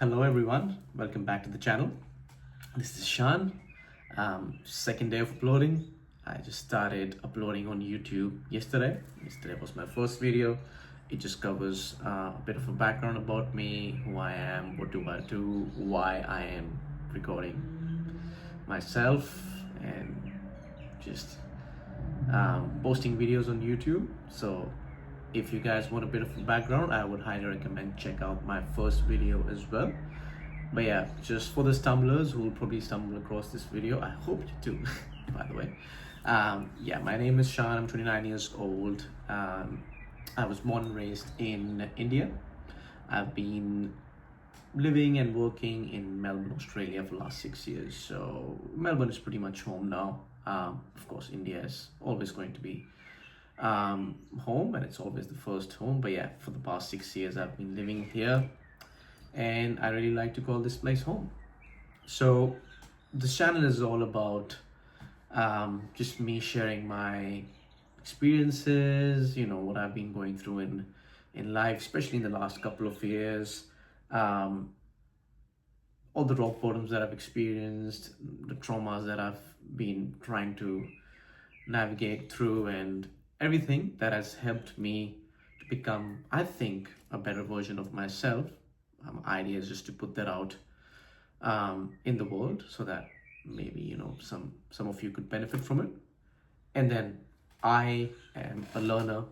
Hello everyone, welcome back to the channel. This is Shan. Second day of uploading. I just started uploading on YouTube yesterday. Yesterday was my first video. It just covers a bit of a background about me, who I am, what do I do, why I am recording myself, and just posting videos on YouTube. So if you guys want a bit of a background, I would highly recommend check out my first video as well. But yeah, just for the stumblers who will probably stumble across this video, I hope you do. By the way, yeah, my name is Shan. I'm 29 years old. I was born and raised in India. I've been living and working in Melbourne, Australia for the last 6 years. So Melbourne is pretty much home now. Of course, India is always going to be home, and it's always the first home. But yeah, for the past 6 years, I've been living here, and I really like to call this place home. So this channel is all about just me sharing my experiences, what I've been going through in life, especially in the last couple of years. All the rock bottoms that I've experienced, the traumas that I've been trying to navigate through, and everything that has helped me to become, I think, a better version of myself. Idea is just to put that out in the world so that maybe some of you could benefit from it. And then I am a learner,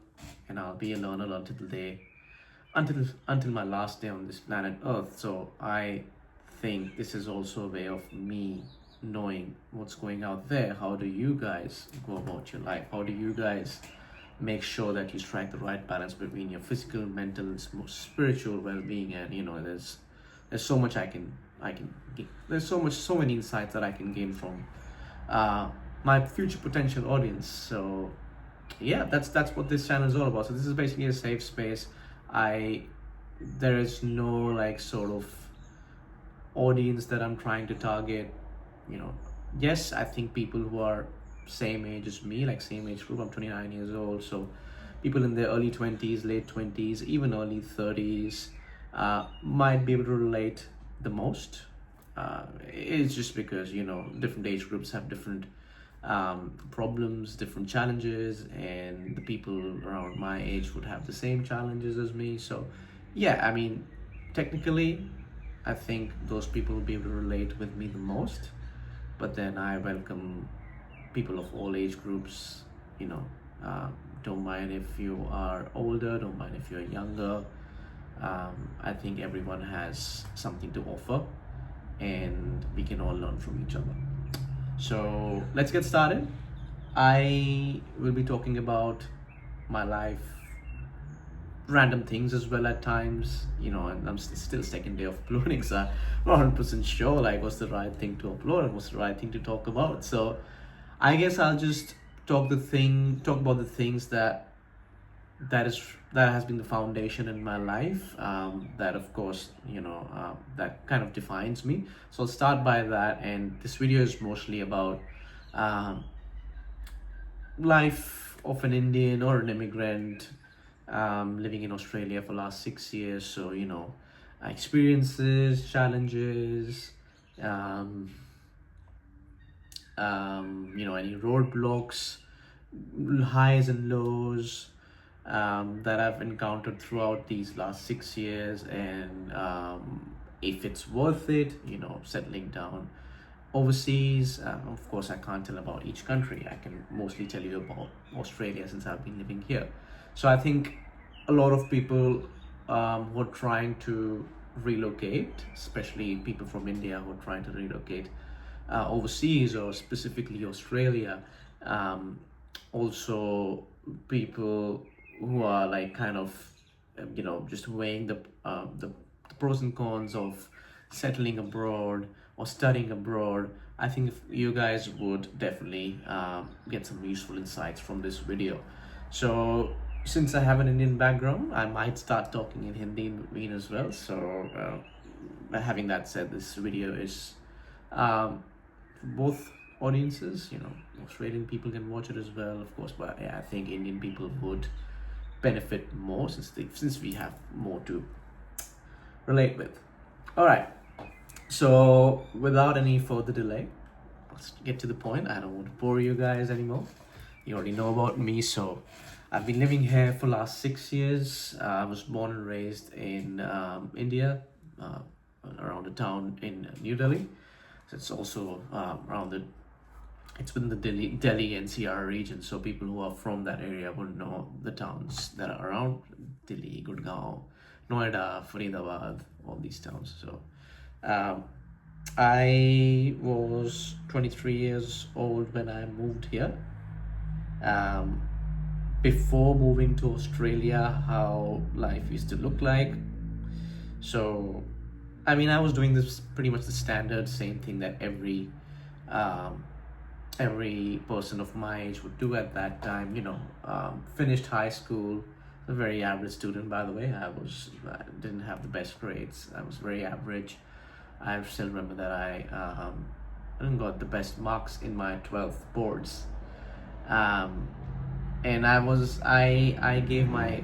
and I'll be a learner until the day until my last day on this planet Earth. So I think this is also a way of me knowing what's going out there. How do you guys go about your life? How do you guys make sure that you strike the right balance between your physical, mental, spiritual well-being? And there's so much I can there's so many insights that I can gain from my future potential audience. So yeah, that's what this channel is all about. So this is basically a safe space. There is no sort of audience that I'm trying to target. Yes, I think people who are same age as me, like same age group. I'm 29 years old, so people in their early 20s, late 20s, even early 30s might be able to relate the most. It's just because different age groups have different problems, different challenges, and the people around my age would have the same challenges as me. So yeah, I mean, technically I think those people will be able to relate with me the most, but then I welcome people of all age groups. Don't mind if you are older, don't mind if you're younger. I think everyone has something to offer, and we can all learn from each other. So let's get started. I will be talking about my life, random things as well at times, and I'm still second day of uploading, so I'm not 100% sure what's the right thing to upload and what's the right thing to talk about. So I guess I'll just talk about the things that has been the foundation in my life, that of course that kind of defines me. So I'll start by that, and this video is mostly about life of an Indian or an immigrant living in Australia for the last 6 years. So experiences, challenges, any roadblocks, highs and lows that I've encountered throughout these last 6 years, and if it's worth it, settling down overseas. Of course, I can't tell about each country. I can mostly tell you about Australia since I've been living here. So I think a lot of people who are trying to relocate, especially people from India who are trying to relocate overseas, or specifically Australia, also people who are just weighing the pros and cons of settling abroad or studying abroad. I think if you guys would definitely get some useful insights from this video. So since I have an Indian background, I might start talking in Hindi in between as well. So having that said, this video is for both audiences. Australian people can watch it as well, of course, but yeah, I think Indian people would benefit more since we have more to relate with. All right. So without any further delay, let's get to the point. I don't want to bore you guys anymore. You already know about me. So I've been living here for last 6 years. I was born and raised in India, uh, around a town in New Delhi. So it's also around the it's within the Delhi NCR region. So people who are from that area would know the towns that are around Delhi, Gurgaon, Noida, Faridabad, all these towns. So um, I was 23 years old when I moved here. Um, Before moving to Australia, how life used to look like. So, I mean, I was doing this pretty much the standard same thing that um, every person of my age would do at that time. Finished high school. A very average student, by the way. I didn't have the best grades. I was very average. I still remember that I didn't got the best marks in my 12th boards. Um, and I gave my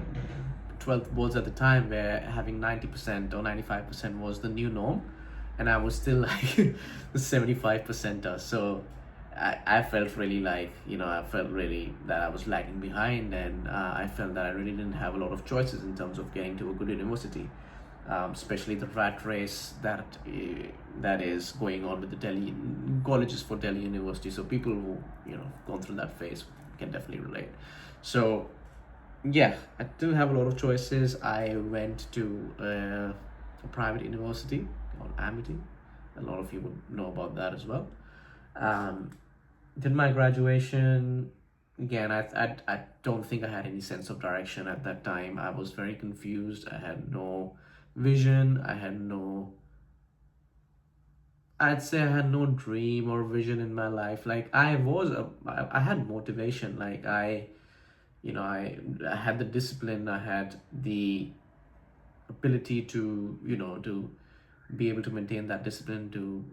12th boards at the time where having 90% or 95% was the new norm, and I was still like the 75 percenter. So I felt really like, I felt really that I was lagging behind, and I felt that I really didn't have a lot of choices in terms of getting to a good university, especially the rat race that is going on with the Delhi colleges for Delhi University. So people who gone through that phase can definitely relate. So yeah, I didn't have a lot of choices. I went to a private university called Amity. A lot of you would know about that as well. Um, did my graduation. Again, I don't think I had any sense of direction at that time. I was very confused. I had no vision. I'd say I had no dream or vision in my life. Like I had motivation. Like I had the discipline. I had the ability to be able to maintain that discipline, to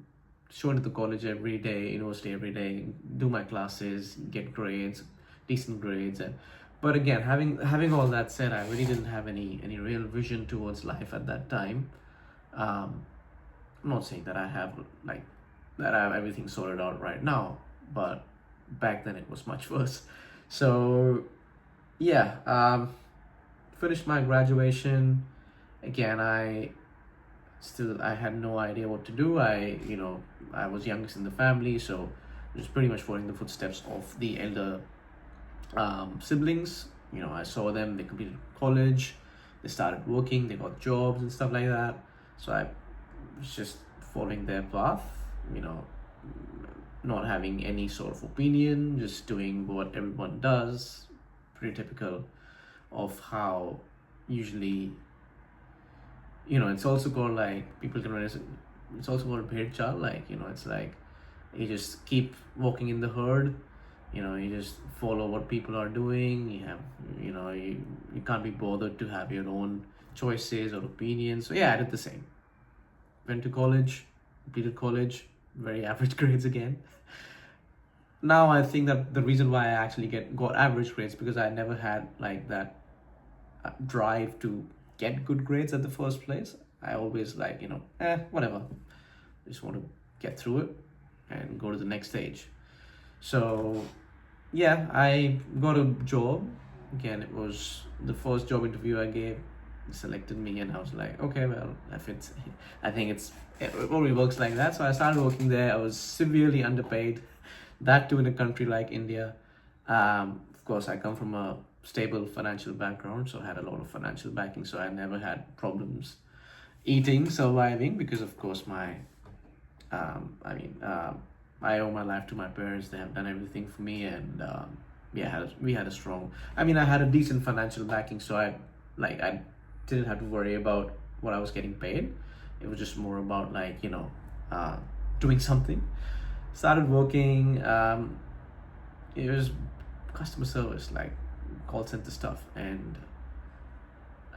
show into the college every day, university every day, do my classes, get grades, decent grades. And but again, having all that said, I really didn't have any real vision towards life at that time. um I'm not saying that I have like that I have everything sorted out right now, but back then it was much worse. So yeah, finished my graduation. Again, I had no idea what to do. I was youngest in the family, so just pretty much following the footsteps of the elder siblings. I saw them, they completed college, they started working, they got jobs and stuff like that. So I was just following their path, you know, not having any sort of opinion, just doing what everyone does. Pretty typical of how usually, it's also called like people can realize it's also called bhed child. Like, it's like you just keep walking in the herd. You just follow what people are doing. You can't be bothered to have your own choices or opinions. So yeah, I did the same. Went to college, completed college, very average grades again. Now I think that the reason why I actually got average grades because I never had like that drive to get good grades at the first place. I always like, whatever. Just want to get through it and go to the next stage. So yeah, I got a job. Again, it was the first job interview I gave. Selected me, and I was like, okay, well, if it's, I think it only works like that. So I started working there. I was severely underpaid, that too in a country like India. Of course, I come from a stable financial background, so I had a lot of financial backing. So I never had problems eating, surviving, because of course I owe my life to my parents. They have done everything for me, and yeah, we had a strong. I had a decent financial backing, so I didn't have to worry about what I was getting paid. It was just more about like doing something. Started working. It was customer service, like call center stuff, and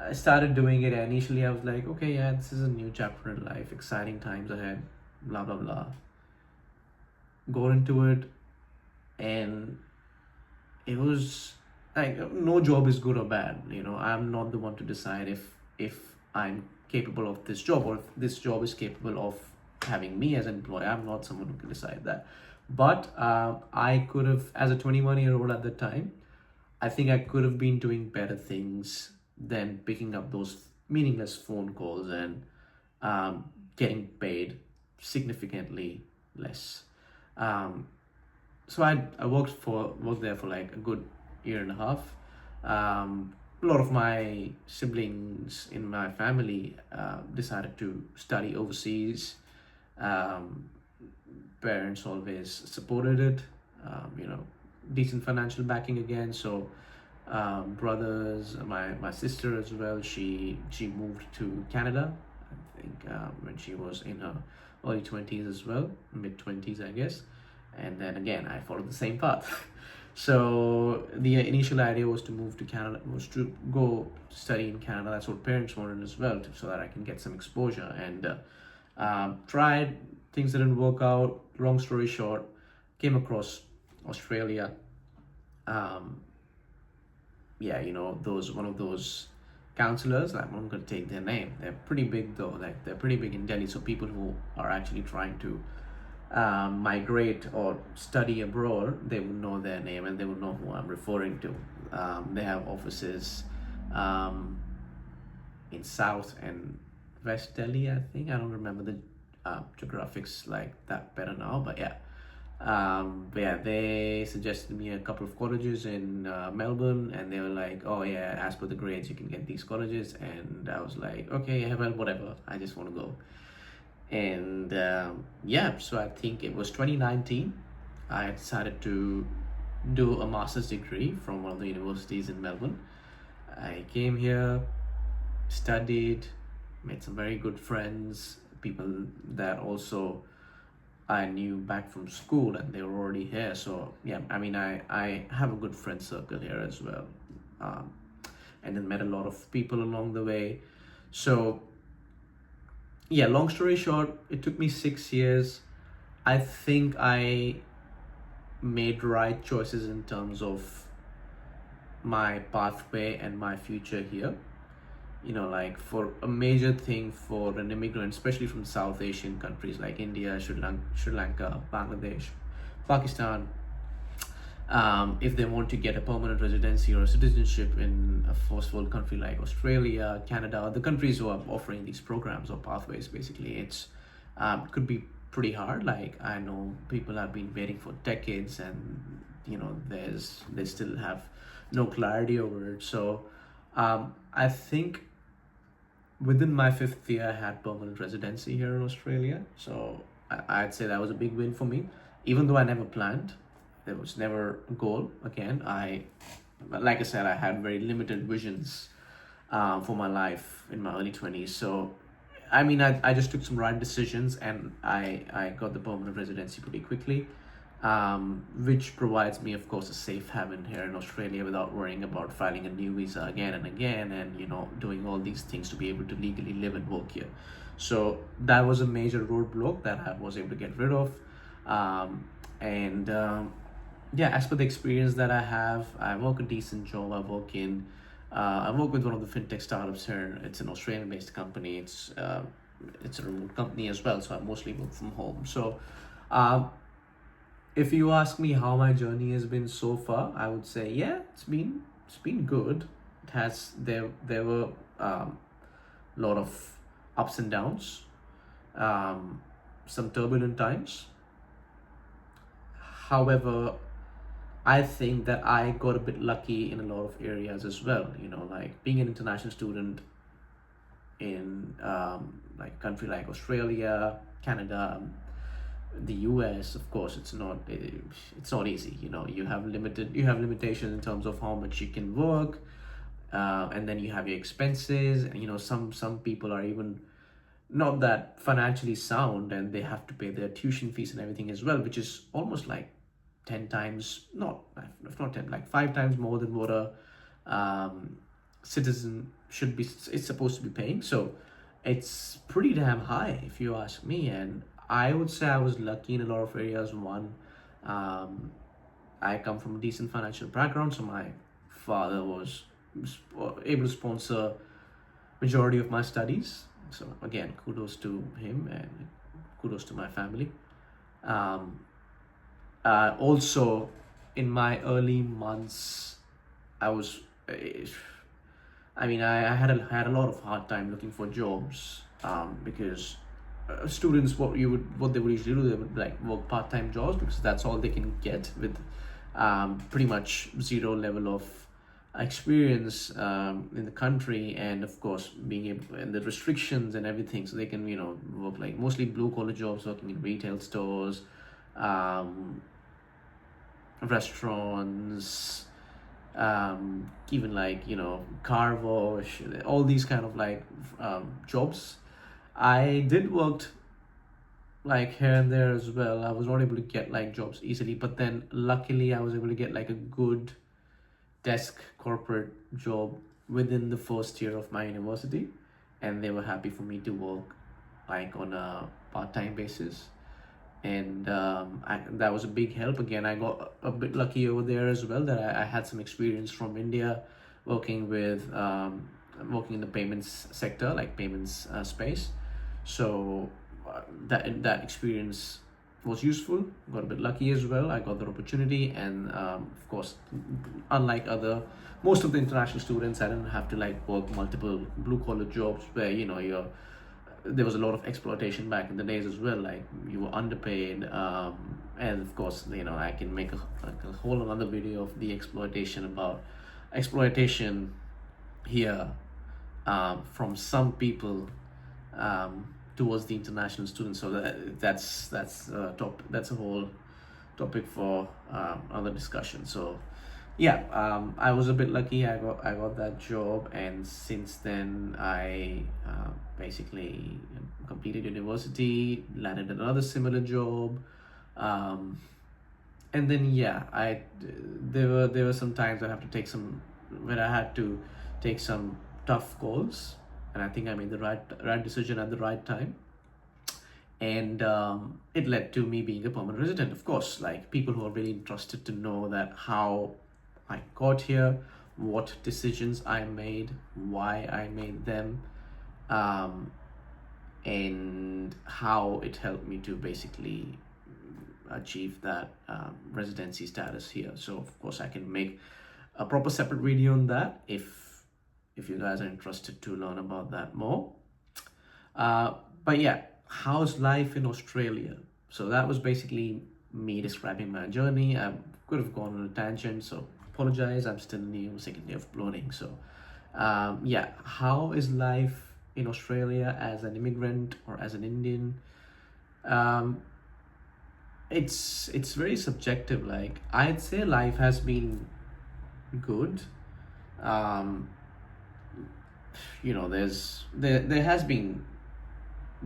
I started doing it. Initially, I was like, okay, yeah, this is a new chapter in life, exciting times ahead, blah blah blah. Got into it, and it was like no job is good or bad. I'm not the one to decide if I'm capable of this job, or if this job is capable of having me as an employee. I'm not someone who can decide that. But I could have, as a 21-year-old at the time, I think I could have been doing better things than picking up those meaningless phone calls and getting paid significantly less. Um, so I worked there for like a good year and a half. A lot of my siblings in my family decided to study overseas. Um, Parents always supported it. You know, decent financial backing again. So brothers, my sister as well. She moved to Canada. I think when she was in her early 20s as well, mid 20s, I guess. And then again, I followed the same path. So the initial idea was to move to Canada, was to go study in Canada. That's what parents wanted as well, so that I can get some exposure. And tried, things didn't work out. Long story short, came across Australia. Um, yeah, you know, those one of those counselors. I'm not going to take their name. They're pretty big though. Like they're pretty big in Delhi. So people who are actually trying to migrate or study abroad, they would know their name and they would know who I'm referring to. They have offices in South and West Delhi, I think. I don't remember the geographics like that better now, but yeah. But yeah, they suggested me a couple of colleges in Melbourne, and they were like, "Oh yeah, as per the grades, you can get these colleges." And I was like, "Okay, yeah, well, whatever. I just want to go." And yeah, so I think it was 2019. I decided to do a master's degree from one of the universities in Melbourne. I came here, studied, made some very good friends, people that also I knew back from school, and they were already here. So yeah, I mean, I have a good friend circle here as well, um, and then met a lot of people along the way. So yeah, long story short, it took me 6 years. I think I made right choices in terms of my pathway and my future here. You know, like for a major thing for an immigrant, especially from South Asian countries like India, Sri Lanka, Bangladesh, Pakistan, if they want to get a permanent residency or a citizenship in a first world country like Australia, Canada, the countries who are offering these programs or pathways, basically, it's could be pretty hard. Like I know people have been waiting for decades, and you know, they still have no clarity over it. So I think within my fifth year, I had permanent residency here in Australia. So I'd say that was a big win for me, even though I never planned. There was never a goal. Again, like I said, I had very limited visions for my life in my early 20s. So, I mean, I just took some right decisions, and I got the permanent residency pretty quickly, which provides me, of course, a safe haven here in Australia without worrying about filing a new visa again and again, and you know, doing all these things to be able to legally live and work here. So that was a major roadblock that I was able to get rid of. And Yeah, as per the experience that I have, I work a decent job. I work with one of the fintech startups here. It's an Australian-based company. It's a remote company as well, so I mostly work from home. So, if you ask me how my journey has been so far, I would say yeah, it's been good. It has there were a lot of ups and downs, some turbulent times. However, I think that I got a bit lucky in a lot of areas as well. You know, like being an international student in like a country like Australia, Canada, the US. Of course, it's not easy. You know, you have limitations in terms of how much you can work, and then you have your expenses. And you know, some people are even not that financially sound, and they have to pay their tuition fees and everything as well, which is almost like 10 times, not if not 10, like 5 times more than what a citizen should be, it's supposed to be paying. So it's pretty damn high if you ask me. And I would say I was lucky in a lot of areas. One, I come from a decent financial background, so my father was able to sponsor majority of my studies. So again, kudos to him and kudos to my family. Um, Also, in my early months, I was, I had a lot of hard time looking for jobs, because students, what they would usually do, they would like work part-time jobs because that's all they can get with pretty much zero level of experience in the country, and of course being able, and the restrictions and everything, so they can work like mostly blue collar jobs, working in retail stores, um, restaurants, even like car wash, all these kind of like jobs. I did work like here and there as well. I was not able to get like jobs easily, but then luckily I was able to get like a good desk corporate job within the first year of my university, and they were happy for me to work like on a part-time basis. And that was a big help. Again, I got a bit lucky over there as well, that I had some experience from India working with working in the payments sector, like payments space. So that experience was useful. Got a bit lucky as well. I got the opportunity, and of course, unlike other most of the international students, I didn't have to like work multiple blue collar jobs where there was a lot of exploitation back in the days as well. Like you were underpaid, and of course, I can make a whole another video of the exploitation here, from some people, towards the international students. So that's a whole topic for other discussion. So yeah, I was a bit lucky. I got that job, and since then I basically completed university, landed another similar job, and then yeah, there were some times where I had to take some tough calls, and I think I made the right decision at the right time. And it led to me being a permanent resident. Of course, like people who are really interested to know that how I got here, what decisions I made, why I made them, and how it helped me to basically achieve that residency status here. So of course I can make a proper separate video on that if you guys are interested to learn about that more. But yeah, how's life in Australia? So that was basically me describing my journey. I could have gone on a tangent, so apologize. I'm still in the second year of uploading. So yeah, how is life in Australia as an immigrant or as an Indian? It's very subjective. Like I'd say life has been good. There has been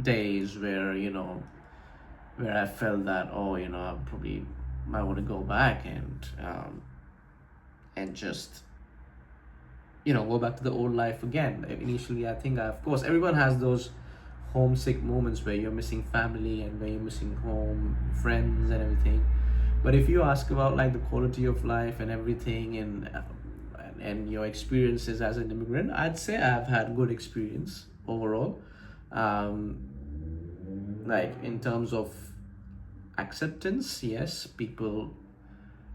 days where I felt that I probably might want to go back and just go back to the old life again. Initially, I think of course everyone has those homesick moments where you're missing family and where you're missing home, friends, and everything. But if you ask about like the quality of life and everything, and your experiences as an immigrant, I'd say I've had good experience overall. Like in terms of acceptance, yes, people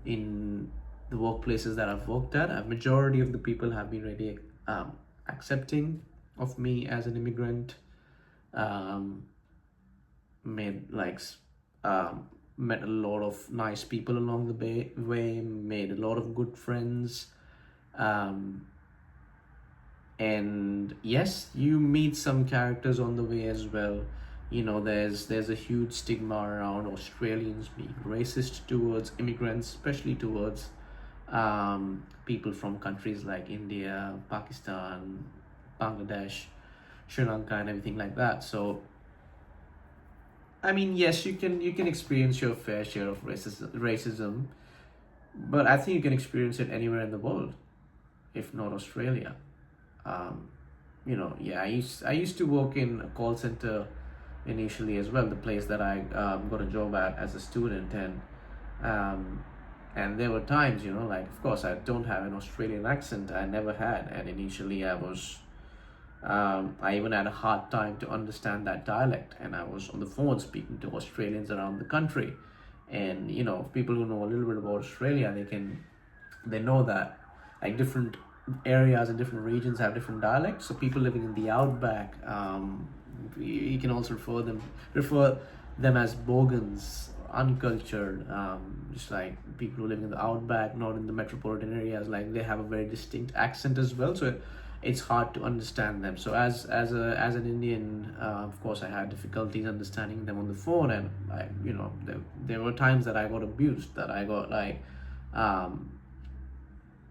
in the workplaces that I've worked at, a majority of the people have been really accepting of me as an immigrant. Made like met a lot of nice people along the way, made a lot of good friends. And yes, you meet some characters on the way as well. There's a huge stigma around Australians being racist towards immigrants, especially towards people from countries like India, Pakistan, Bangladesh, Sri Lanka, and everything like that. So I mean, yes, you can experience your fair share of racism, but I think you can experience it anywhere in the world, if not Australia. Yeah, I used to work in a call center initially as well, the place that I got a job at as a student, and there were times, like of course I don't have an Australian accent, I never had, and initially I was I even had a hard time to understand that dialect, and I was on the phone speaking to Australians around the country. And people who know a little bit about Australia, they know that like different areas and different regions have different dialects. So people living in the outback, you can also refer them as bogans, uncultured. Just like people who live in the outback, not in the metropolitan areas, like they have a very distinct accent as well. So it's hard to understand them. So as an Indian, of course, I had difficulties understanding them on the phone, and there were times that I got abused, that I got like,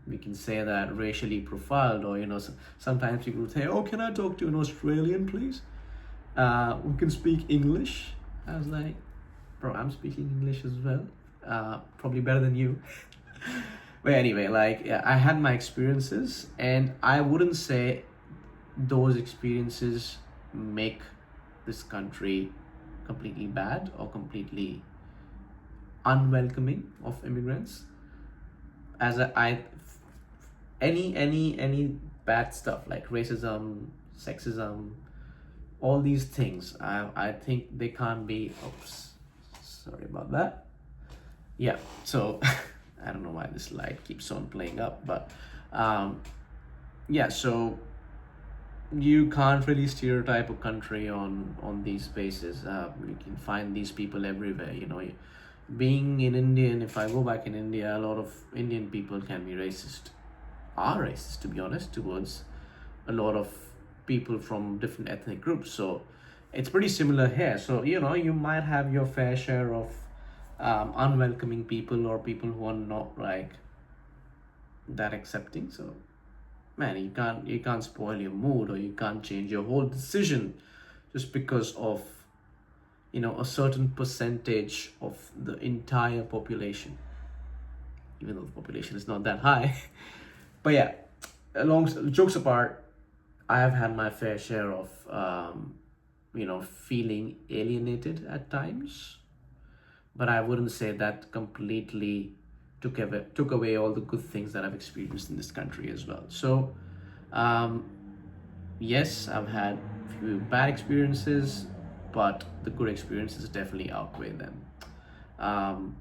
we can say that racially profiled, or sometimes people would say, "Oh, can I talk to an Australian, please? Who can speak English?" I was like, "Bro, I'm speaking English as well. Probably better than you." But anyway, like, yeah, I had my experiences, and I wouldn't say those experiences make this country completely bad or completely unwelcoming of immigrants. As any bad stuff like racism, sexism, all these things, I think they can't be. Oops, sorry about that. Yeah, so I don't know why this light keeps on playing up, but yeah, so you can't really stereotype a country on these bases. You can find these people everywhere. Being in Indian, if I go back in India, a lot of Indian people can be racist, are racist, to be honest, towards a lot of people from different ethnic groups. So it's pretty similar here. So you might have your fair share of unwelcoming people, or people who are not like that accepting. So man, you can't spoil your mood, or you can't change your whole decision just because of a certain percentage of the entire population, even though the population is not that high. But yeah, long jokes apart, I have had my fair share of feeling alienated at times, but I wouldn't say that completely took away all the good things that I've experienced in this country as well. So yes, I've had a few bad experiences, but the good experiences definitely outweigh them. um,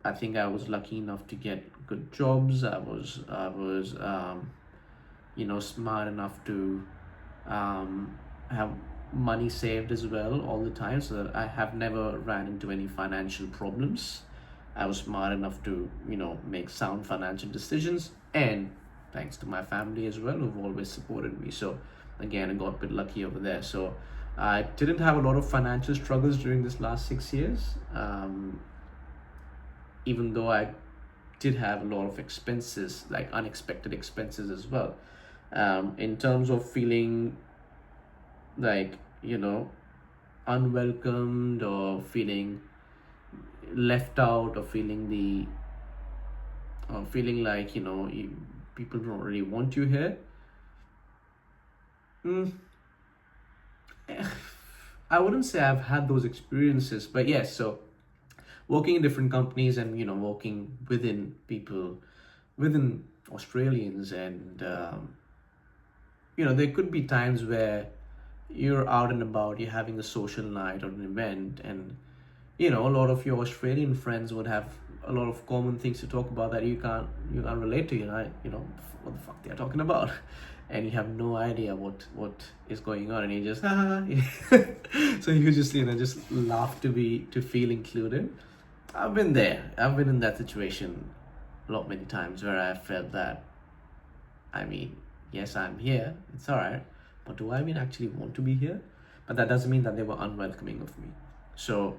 I think I was lucky enough to get good jobs. I was smart enough to have money saved as well all the time, so that I have never ran into any financial problems. I was smart enough to make sound financial decisions, and thanks to my family as well, who've always supported me. So again, I got a bit lucky over there. So I didn't have a lot of financial struggles during this last 6 years, even though I did have a lot of expenses, like unexpected expenses as well. In terms of feeling like, unwelcomed, or feeling left out, or feeling like, people don't really want you here. I wouldn't say I've had those experiences, but yes, so working in different companies, and working within people, within Australians, and there could be times where you're out and about, you're having a social night or an event, and a lot of your Australian friends would have a lot of common things to talk about that you can't relate to. What the fuck they're talking about, and you have no idea what is going on, and you just so you just just laugh to feel included. I've been there. I've been in that situation many times, where I felt that, I mean, yes, I'm here, it's all right, but do I even actually want to be here? But that doesn't mean that they were unwelcoming of me. So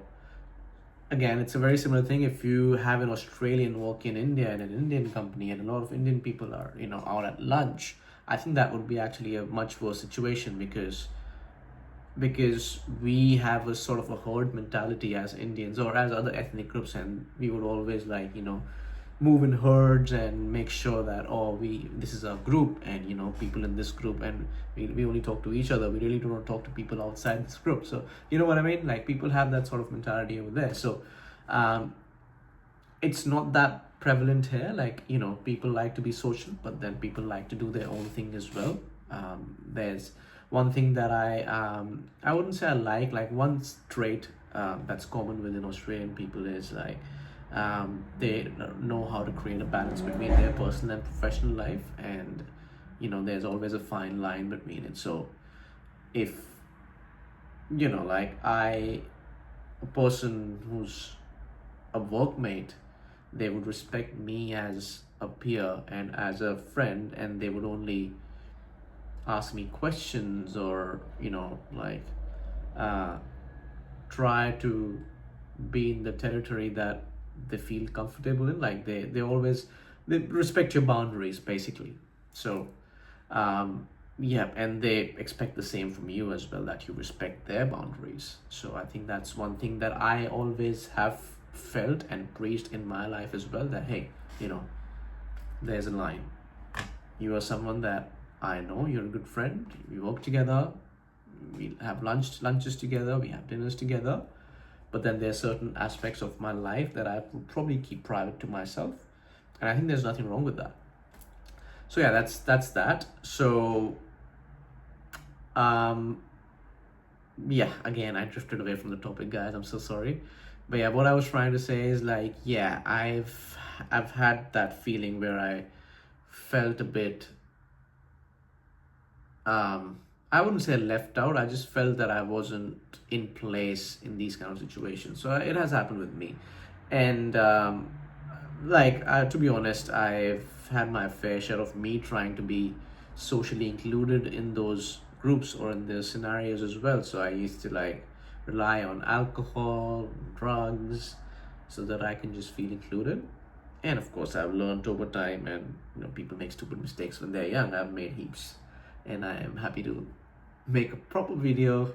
again, it's a very similar thing. If you have an Australian work in India in an Indian company, and a lot of Indian people are out at lunch, I think that would be actually a much worse situation, because we have a sort of a herd mentality as Indians, or as other ethnic groups, and we would always like move in herds and make sure that, this is our group, and people in this group, and we only talk to each other. We really do not talk to people outside this group. So you know what I mean? Like, people have that sort of mentality over there. So it's not that prevalent here. Like, people like to be social, but then people like to do their own thing as well. There's one thing that I wouldn't say I like one trait that's common within Australian people is like they know how to create a balance between their personal and professional life, and there's always a fine line between it. So if like a person who's a workmate, they would respect me as a peer and as a friend, and they would only ask me questions, or like uh, try to be in the territory that they feel comfortable in. Like they respect your boundaries basically. So yeah, and they expect the same from you as well, that you respect their boundaries. So I think that's one thing that I always have felt and preached in my life as well, that hey, there's a line. You are someone that I know, you're a good friend, we work together, we have lunches together, we have dinners together, but then there are certain aspects of my life that I will probably keep private to myself, and I think there's nothing wrong with that. So yeah, that's that. So yeah, again, I drifted away from the topic, guys, I'm so sorry. But yeah, what I was trying to say is like, yeah, I've had that feeling where I felt a bit I wouldn't say left out. I just felt that I wasn't in place in these kind of situations. So it has happened with me, and to be honest, I've had my fair share of me trying to be socially included in those groups or in those scenarios as well. So I used to like rely on alcohol, drugs, so that I can just feel included. And of course, I've learned over time, and people make stupid mistakes when they're young. I've made heaps, and I am happy to make a proper video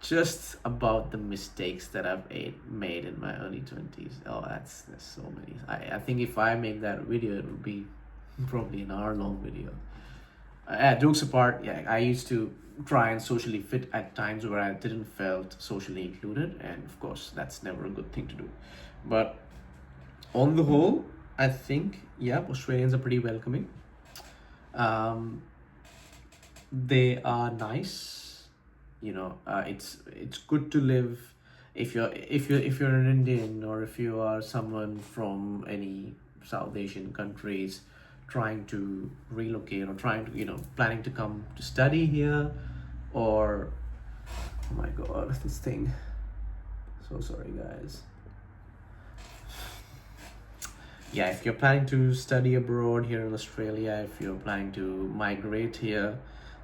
just about the mistakes that I've made in my early 20s. Oh, there's so many. I think if I make that video, it would be probably an hour-long video. Jokes apart, yeah, I used to try and socially fit at times where I didn't felt socially included, and of course, that's never a good thing to do. But on the whole, I think, yeah, Australians are pretty welcoming. They are nice. It's good to live if you're an Indian, or if you are someone from any South Asian countries trying to relocate, or trying to planning to come to study here, or oh my god, this thing. So sorry, guys. Yeah, if you're planning to study abroad here in Australia, if you're planning to migrate here,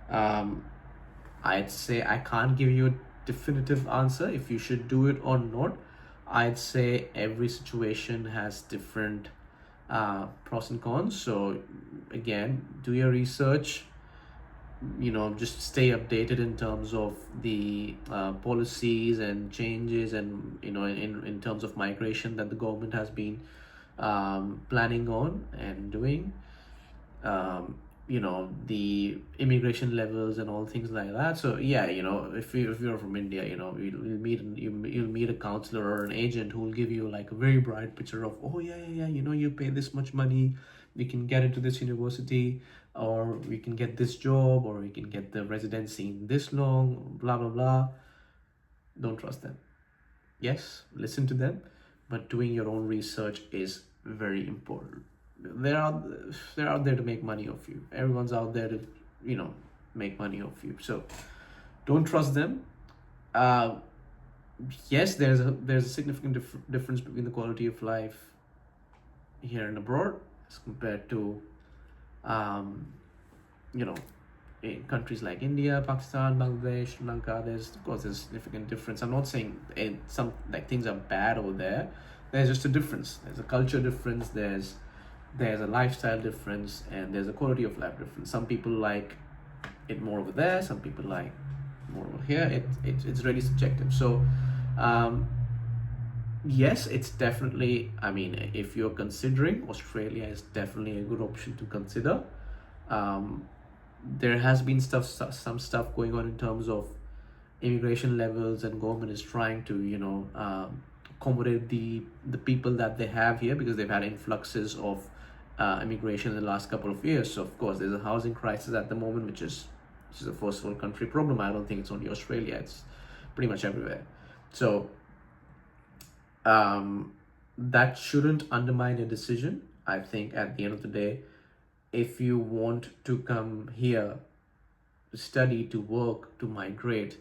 I'd say I can't give you a definitive answer if you should do it or not. I'd say every situation has different pros and cons. So again, do your research. Just stay updated in terms of the policies and changes, and in terms of migration that the government has been planning on and doing. The immigration levels and all things like that. So yeah, if you're from India, you'll meet a counselor or an agent who will give you like a very bright picture of, oh yeah, you pay this much money, we can get into this university, or we can get this job, or we can get the residency in this long, blah blah blah. Don't trust them. Yes, listen to them, but doing your own research is very important. They're out there to make money off you. Everyone's out there to make money off you. So don't trust them. Yes, there's a significant difference between the quality of life here and abroad as compared to in countries like India, Pakistan, Bangladesh, Sri Lanka. Of course there's significant difference. I'm not saying some things are bad over there. There's just a difference. There's a culture difference, there's a lifestyle difference, and there's a quality of life difference. Some people like it more over there, some people like more over here. It's really subjective. So yes, it's definitely, if you're considering, Australia is definitely a good option to consider. There has been some stuff going on in terms of immigration levels, and government is trying to accommodate the people that they have here, because they've had influxes of immigration in the last couple of years. So of course there's a housing crisis at the moment, which is a first world country problem. I don't think it's only Australia, it's pretty much everywhere. So that shouldn't undermine your decision. I think at the end of the day, if you want to come here to study, to work, to migrate,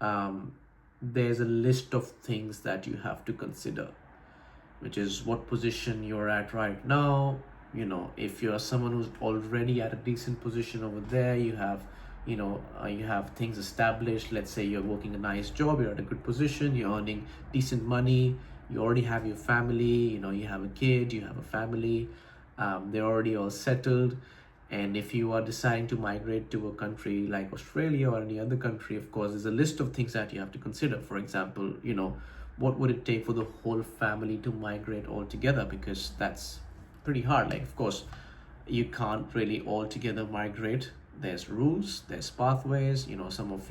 there's a list of things that you have to consider, which is what position you're at right now. If you're someone who's already at a decent position over there, you have you have things established. Let's say you're working a nice job, you're at a good position, you're earning decent money, you already have your family, you have a kid, you have a family, they're already all settled. And if you are deciding to migrate to a country like Australia or any other country, of course there's a list of things that you have to consider. For example, what would it take for the whole family to migrate all together, because that's pretty hard. Like, of course you can't really all together migrate. There's rules, there's pathways. Some of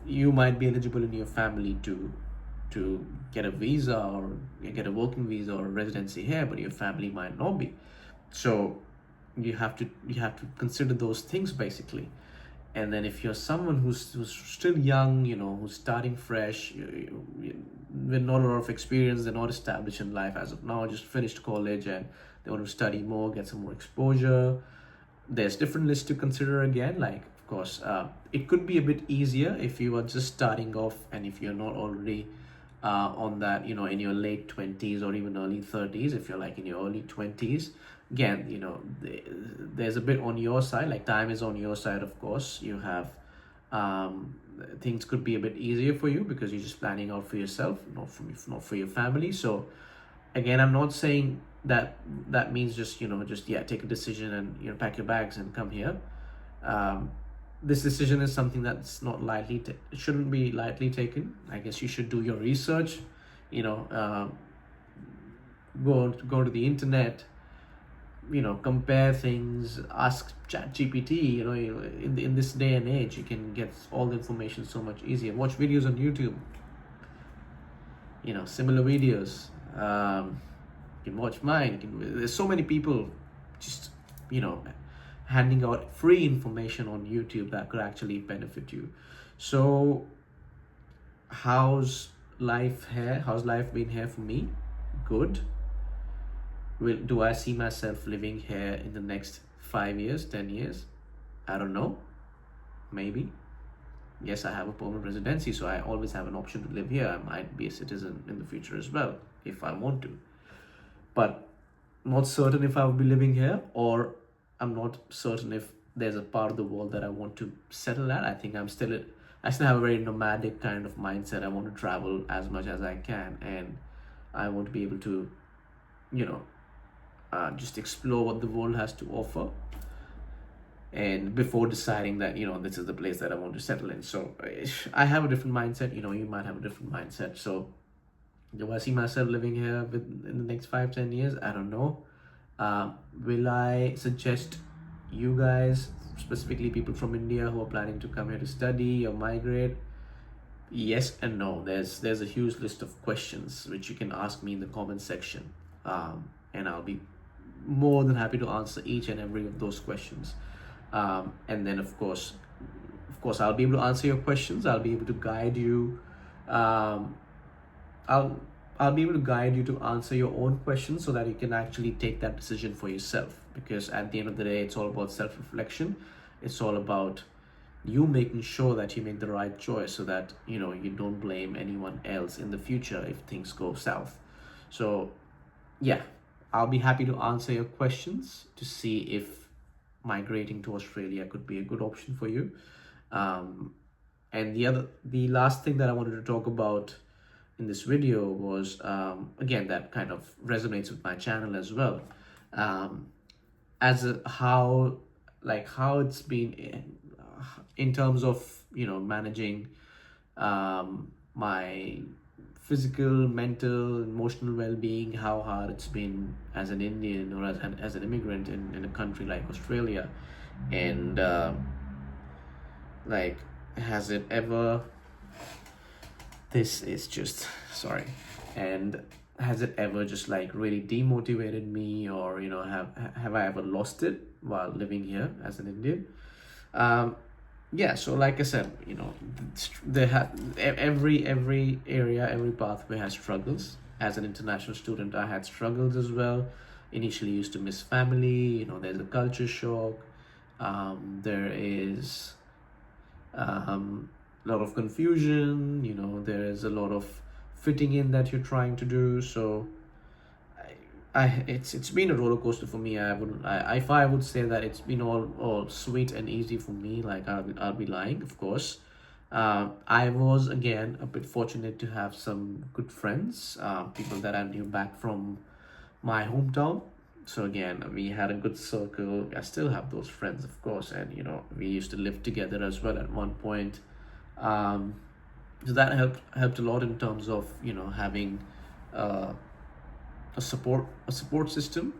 you might be eligible in your family to get a visa or get a working visa or residency here, but your family might not be. So you have to consider those things basically. And then if you're someone who's still young, who's starting fresh, with not a lot of experience, they're not established in life as of now, just finished college and they want to study more, get some more exposure, there's different lists to consider again. Like, of course, it could be a bit easier if you are just starting off and if you're not already on that, in your late 20s or even early 30s. If you're like in your early 20s, again, there's a bit on your side, like time is on your side. Of course, you have things could be a bit easier for you because you're just planning out for yourself, not for your family. So again, I'm not saying that means just take a decision and pack your bags and come here. This decision is something that's not lightly it shouldn't be lightly taken. I guess you should do your research, go to the internet, compare things, ask ChatGPT. In this day and age, you can get all the information so much easier. Watch videos on YouTube, similar videos. You can watch mine. There's so many people just handing out free information on YouTube that could actually benefit you. So how's life been here for me? Good. Do I see myself living here in the next 5 years, 10 years? I don't know. Maybe. Yes, I have a permanent residency, so I always have an option to live here. I might be a citizen in the future as well, if I want to. But not certain if I will be living here, or I'm not certain if there's a part of the world that I want to settle at. I think I still have a very nomadic kind of mindset. I want to travel as much as I can, and I want to be able to, just explore what the world has to offer, and before deciding that this is the place that I want to settle in. So I have a different mindset. You might have a different mindset. So do I see myself living here in the next 5-10 years? I don't know. Will I suggest you guys, specifically people from India who are planning to come here to study or migrate? Yes and no. There's a huge list of questions which you can ask me in the comment section, and I'll be more than happy to answer each and every of those questions. And then of course I'll be able to answer your questions. I'll be able to guide you. I'll be able to guide you to answer your own questions so that you can actually take that decision for yourself. Because at the end of the day, it's all about self-reflection. It's all about you making sure that you make the right choice so that you don't blame anyone else in the future if things go south. So yeah, I'll be happy to answer your questions to see if migrating to Australia could be a good option for you. And the last thing that I wanted to talk about in this video was, again, that kind of resonates with my channel as well, how it's been in terms of managing my physical, mental, emotional well-being, how hard it's been as an Indian or as an immigrant in a country like Australia. And has it ever, this is just sorry. And has it ever just like really demotivated me, or have I ever lost it while living here as an Indian? um yeah, so like I said, every area, every pathway has struggles. As an international student, I had struggles as well. Initially used to miss family, there's a culture shock. There is a lot of confusion, there is a lot of fitting in that you're trying to do. So it's been a roller coaster for me. If I would say that it's been all sweet and easy for me, like I'll be lying, of course. I was again a bit fortunate to have some good friends, people that I knew back from my hometown. So again, we had a good circle. I still have those friends, of course, and we used to live together as well at one point. Um, so that helped a lot in terms of having uh, a support system,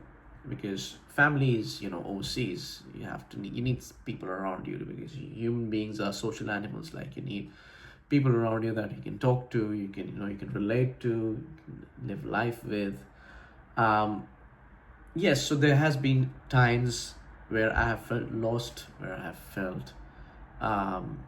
because family is overseas. You need people around you, because human beings are social animals. Like, you need people around you that you can talk to, you can relate to, you can live life with. um yes, so there has been times where I have felt lost, where I have felt um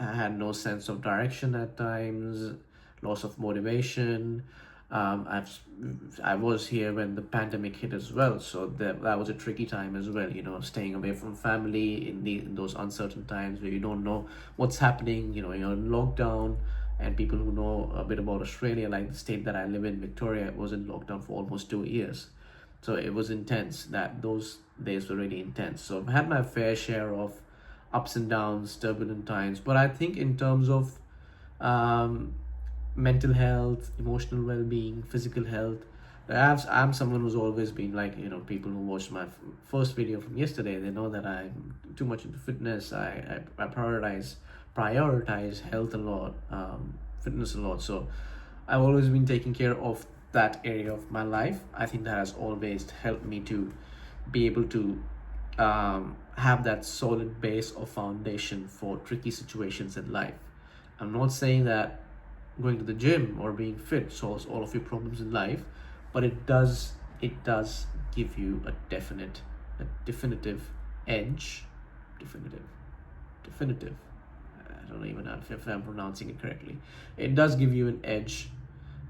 I had no sense of direction at times, loss of motivation. I was here when the pandemic hit as well, so that was a tricky time as well. Staying away from family in those uncertain times where you don't know what's happening. You're in lockdown, and people who know a bit about Australia, like the state that I live in, Victoria, was in lockdown for almost 2 years. So it was intense. That those days were really intense. So I've had my fair share of ups and downs, turbulent times. But I think in terms of um, mental health, emotional well-being, physical health, I'm someone who's always been like, people who watched my first video from yesterday, they know that I'm too much into fitness. I prioritize health a lot, fitness a lot. So I've always been taking care of that area of my life. I think that has always helped me to be able to have that solid base or foundation for tricky situations in life. I'm not saying that going to the gym or being fit solves all of your problems in life, but it does give you a definitive edge. Definitive definitive I don't even know if I'm pronouncing it correctly. It does give you an edge,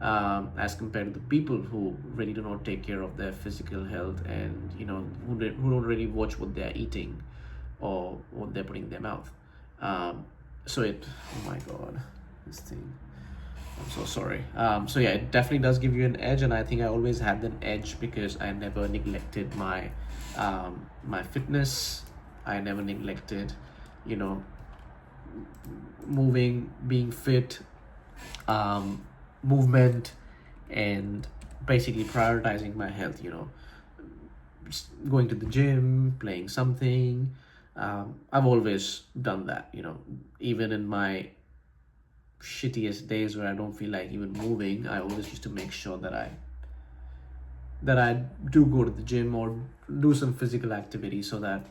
as compared to the people who really do not take care of their physical health, and who don't really watch what they're eating or what they're putting in their mouth. Oh my god, this thing. I'm so sorry. So yeah, it definitely does give you an edge, and I think I always had an edge because I never neglected my fitness. I never neglected, you know, moving, being fit, movement, and basically prioritizing my health. Going to the gym, playing something. I've always done that. Even in my shittiest days where I don't feel like even moving, I always used to make sure that I do go to the gym or do some physical activity so that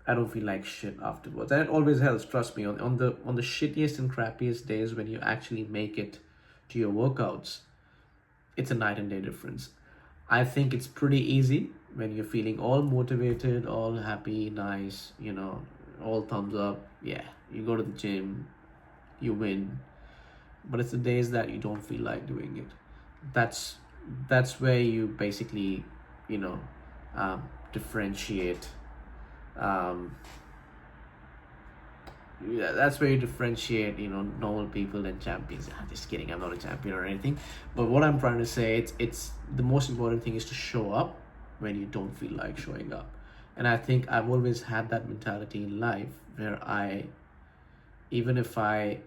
I don't feel like shit afterwards. And it always helps, trust me. On the shittiest and crappiest days, when you actually make it to your workouts, it's a night and day difference. I think it's pretty easy when you're feeling all motivated, all happy, nice, all thumbs up. Yeah, you go to the gym, you win. But it's the days that you don't feel like doing it. That's where you basically, you know, differentiate. Um, yeah, that's where you differentiate, normal people and champions. Just kidding, I'm not a champion or anything. But what I'm trying to say, it's the most important thing is to show up when you don't feel like showing up. And I think I've always had that mentality in life where even if I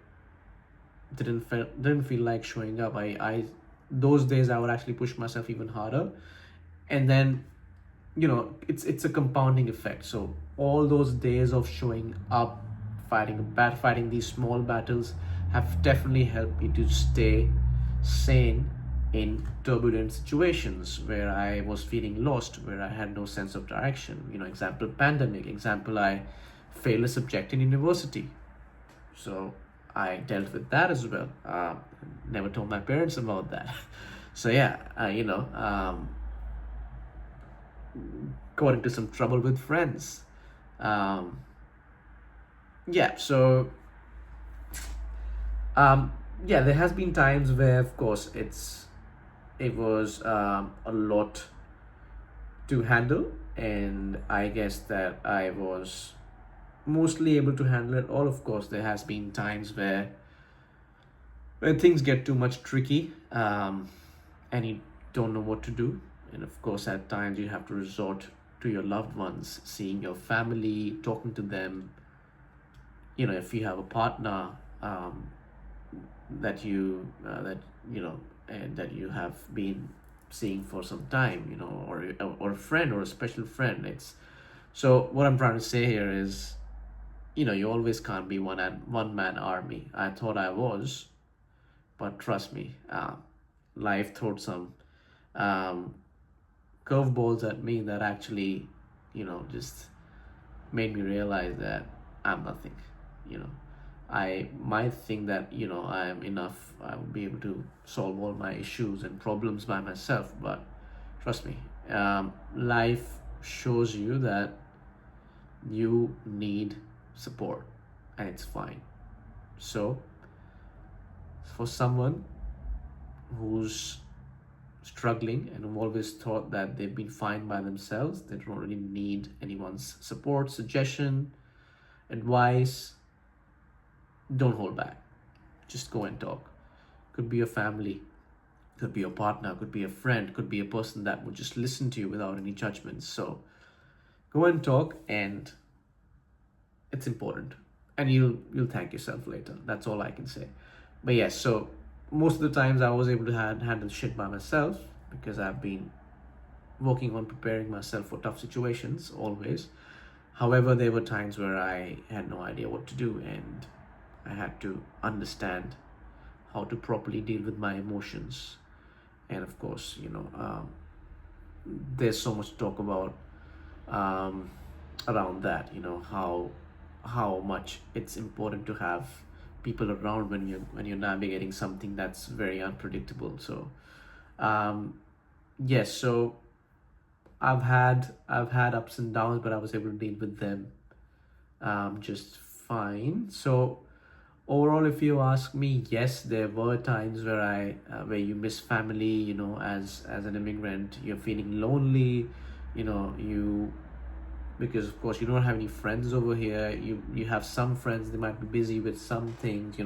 didn't feel like showing up, I those days I would actually push myself even harder. And then it's a compounding effect. So all those days of showing up, fighting these small battles, have definitely helped me to stay sane in turbulent situations where I was feeling lost, where I had no sense of direction. Example, pandemic. Example, I failed a subject in university. So I dealt with that as well. Never told my parents about that. So yeah, got into some trouble with friends. Um, yeah, so um, yeah, there has been times where, of course, it was a lot to handle, and I guess that I was mostly able to handle it all. Of course, there has been times where when things get too much tricky, and you don't know what to do. And of course, at times you have to resort to your loved ones, seeing your family, talking to them. If you have a partner, that and that you have been seeing for some time, or a friend, or a special friend. It's so what I'm trying to say here is, you always can't be one man army. I thought I was, but trust me, life threw some um, curveballs at me that actually, just made me realize that I'm nothing. You know, I might think that, I am enough. I will be able to solve all my issues and problems by myself. But trust me, life shows you that you need support, and it's fine. So, for someone who's struggling and who always thought that they've been fine by themselves, they don't really need anyone's support, suggestion, advice, don't hold back. Just go and talk. Could be your family, could be your partner, could be a friend, could be a person that would just listen to you without any judgments. So go and talk, and it's important. And you'll thank yourself later. That's all I can say. But yes, so most of the times I was able to handle shit by myself, because I've been working on preparing myself for tough situations always. However, there were times where I had no idea what to do, and I had to understand how to properly deal with my emotions. And of course, there's so much to talk about um, around that. How much it's important to have people around when you're navigating something that's very unpredictable. So yes, so I've had ups and downs, but I was able to deal with them just fine. So overall, if you ask me, yes, there were times where you miss family. As an immigrant, you're feeling lonely. You because of course you don't have any friends over here. You have some friends, they might be busy with some things.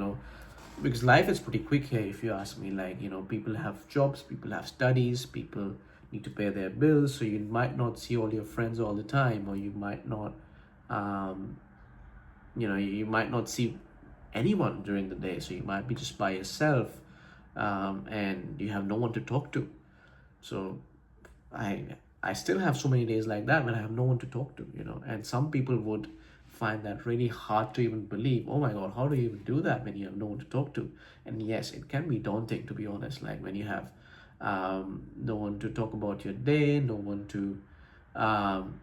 Because life is pretty quick here, if you ask me. Like, people have jobs, people have studies, people need to pay their bills, so you might not see all your friends all the time, or you might not um you might not see anyone during the day, so you might be just by yourself, and you have no one to talk to. So i I still have so many days like that when I have no one to talk to. And some people would find that really hard to even believe. Oh my god, how do you even do that when you have no one to talk to? And yes, it can be daunting, to be honest. Like, when you have no one to talk about your day, no one to um,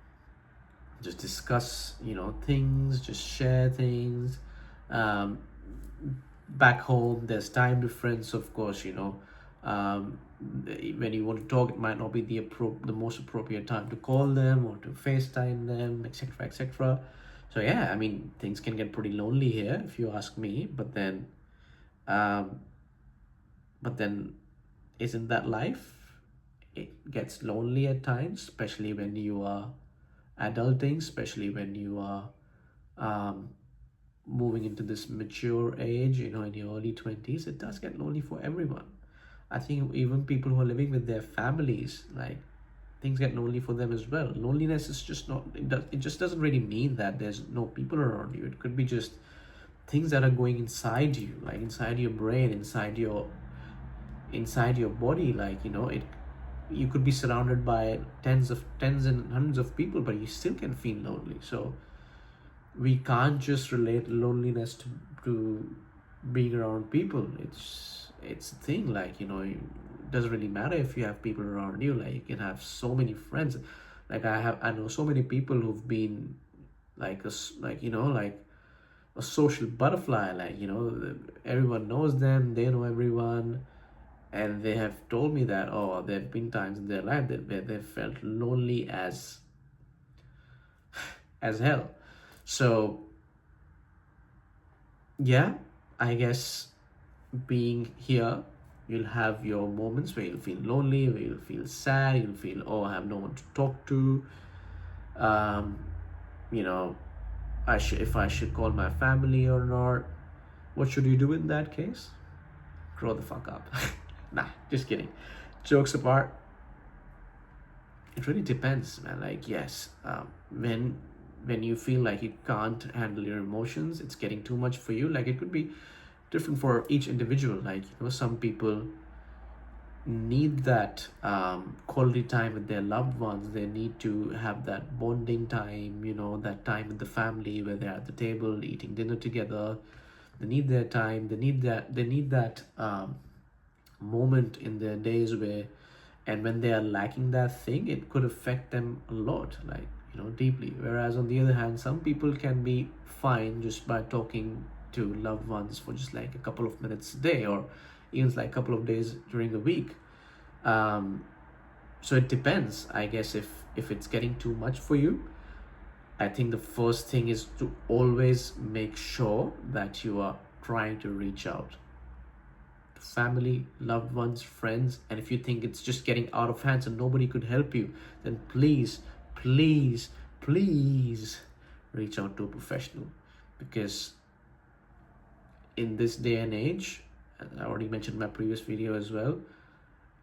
just discuss things, just share things. um, Back home, there's time difference, of course. um, when you want to talk, it might not be the most appropriate time to call them or to FaceTime them, etc., etc. So yeah, I mean, things can get pretty lonely here, if you ask me. Um, but then, isn't that life? It gets lonely at times, especially when you are adulting, especially when you are um, moving into this mature age, in your early 20s. It does get lonely for everyone. I think even people who are living with their families, like, things get lonely for them as well. Loneliness is just not, it just doesn't really mean that there's no people around you. It could be just things that are going inside you, like inside your brain, inside your body. Like, it you could be surrounded by tens and hundreds of people, but you still can feel lonely. So we can't just relate loneliness to being around people. It's a thing. Like, it doesn't really matter if you have people around you. Like, you can have so many friends. Like, I know so many people who've been like like a social butterfly. Like, everyone knows them, they know everyone, and they have told me that, oh, there have been times in their life where they felt lonely as hell. So yeah, I guess being here, you'll have your moments where you'll feel lonely, where you'll feel sad, you'll feel, oh, I have no one to talk to. um you know if I should call my family or not. What should you do in that case? Grow the fuck up. Nah, just kidding. Jokes apart, it really depends, man. Like, yes, when you feel like you can't handle your emotions, it's getting too much for you. Like, it could be different for each individual. Like, some people need that quality time with their loved ones. They need to have that bonding time, that time with the family where they're at the table eating dinner together. They need their time. They need that moment in their days where, and when they are lacking that thing, it could affect them a lot, like, deeply. Whereas on the other hand, some people can be fine just by talking to loved ones for just like a couple of minutes a day, or even like a couple of days during the week. So it depends, I guess. If it's getting too much for you, I think the first thing is to always make sure that you are trying to reach out to family, loved ones, friends. And if you think it's just getting out of hands and nobody could help you, then please, please, please reach out to a professional. Because in this day and age, as I already mentioned in my previous video as well,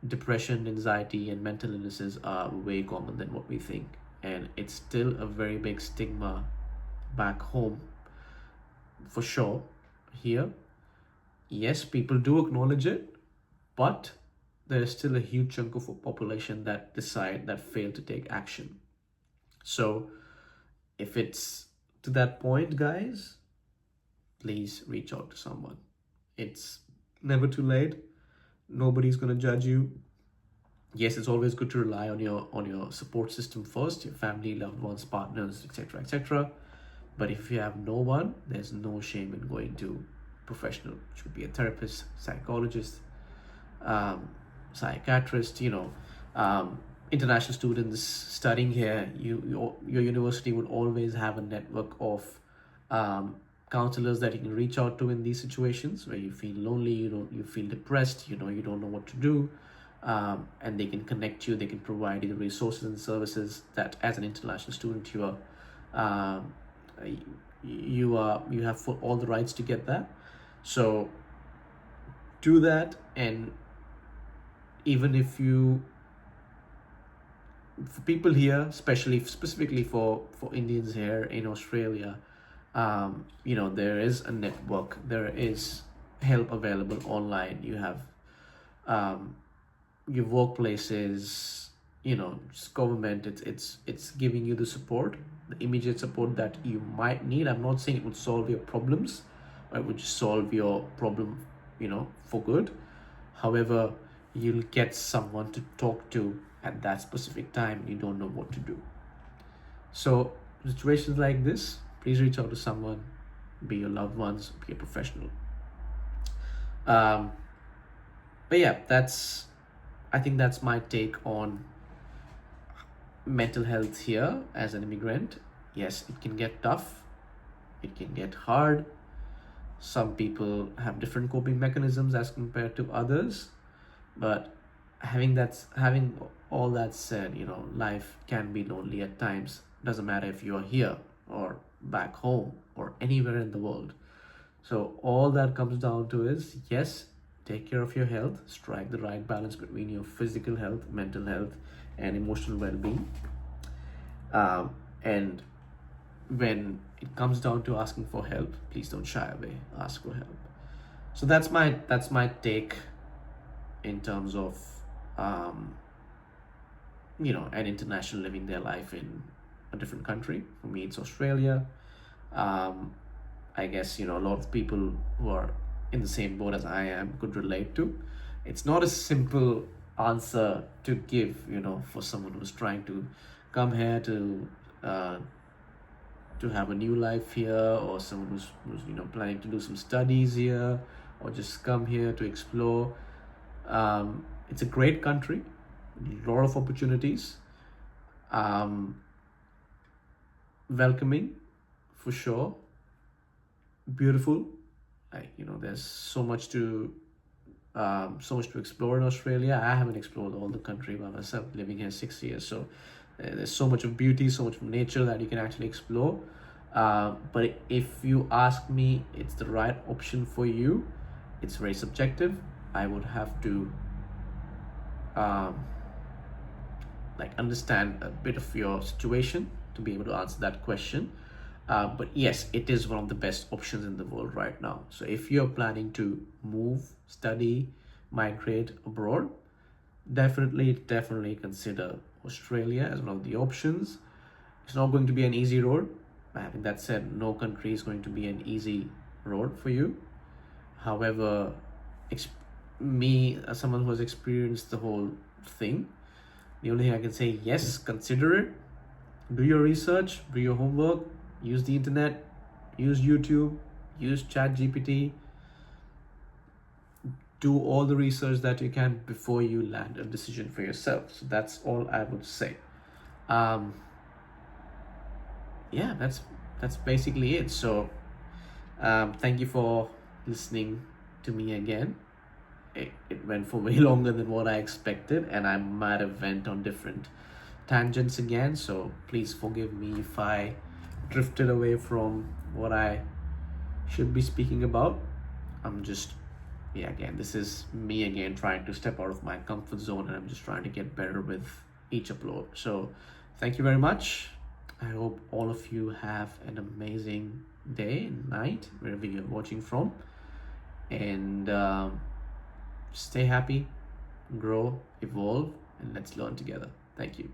depression, anxiety, and mental illnesses are way common than what we think. And it's still a very big stigma back home, for sure. Here, yes, people do acknowledge it, but there is still a huge chunk of a population that fail to take action. So if it's to that point, guys, please reach out to someone. It's never too late. Nobody's gonna judge you. Yes, it's always good to rely on your support system first, your family, loved ones, partners, etc., etc. But if you have no one, there's no shame in going to a professional, which would be a therapist, psychologist, psychiatrist. International students studying here, your university would always have a network of counselors that you can reach out to in these situations where you feel lonely, you feel depressed, you don't know what to do. And they can connect you, they can provide you the resources and services that as an international student you have for all the rights to get that. So do that. And even if for people here, specifically for Indians here in Australia, there is a network, there is help available online. You have your workplaces, just government. It's giving you the support, the immediate support that you might need. I'm not saying it would solve your problems, or it would just solve your problem for good. However, you'll get someone to talk to at that specific time. You don't know what to do. So situations like this, please reach out to someone, be your loved ones, be a professional. But yeah, I think that's my take on mental health here as an immigrant. Yes, it can get tough, it can get hard. Some people have different coping mechanisms as compared to others. But having all that said, life can be lonely at times. Doesn't matter if you're here or back home or anywhere in the world. So all that comes down to is, yes, take care of your health, strike the right balance between your physical health, mental health, and emotional well-being. And when it comes down to asking for help, please don't shy away. Ask for help. So that's my take in terms of an international living their life in a different country. For me, it's Australia. I guess a lot of people who are in the same boat as I am could relate to. It's not a simple answer to give, for someone who's trying to come here to to have a new life here, or someone who's planning to do some studies here, or just come here to explore. It's a great country, a lot of opportunities, um, welcoming for sure, beautiful. There's so much to explore in Australia. I haven't explored all the country by myself, living here 6 years. So there's so much of beauty, so much of nature that you can actually explore. But if you ask me, it's the right option for you. It's very subjective. I would have to um, understand a bit of your situation to be able to answer that question. But yes, it is one of the best options in the world right now. So if you're planning to move, study, migrate abroad, definitely consider Australia as one of the options. It's not going to be an easy road. Having that said, no country is going to be an easy road for you. However, me, as someone who has experienced the whole thing, the only thing I can say, yes, consider it. Do your research, do your homework, use the internet, use YouTube, use ChatGPT. Do all the research that you can before you land a decision for yourself. So that's all I would say. Yeah, that's basically it. So thank you for listening to me again. It went for way longer than what I expected, and I might have went on different tangents again. So please forgive me if I drifted away from what I should be speaking about. I'm just, yeah, again, this is me again trying to step out of my comfort zone, and I'm just trying to get better with each upload. So thank you very much. I hope all of you have an amazing day and night wherever you're watching from, and stay happy, grow, evolve, and let's learn together. Thank you.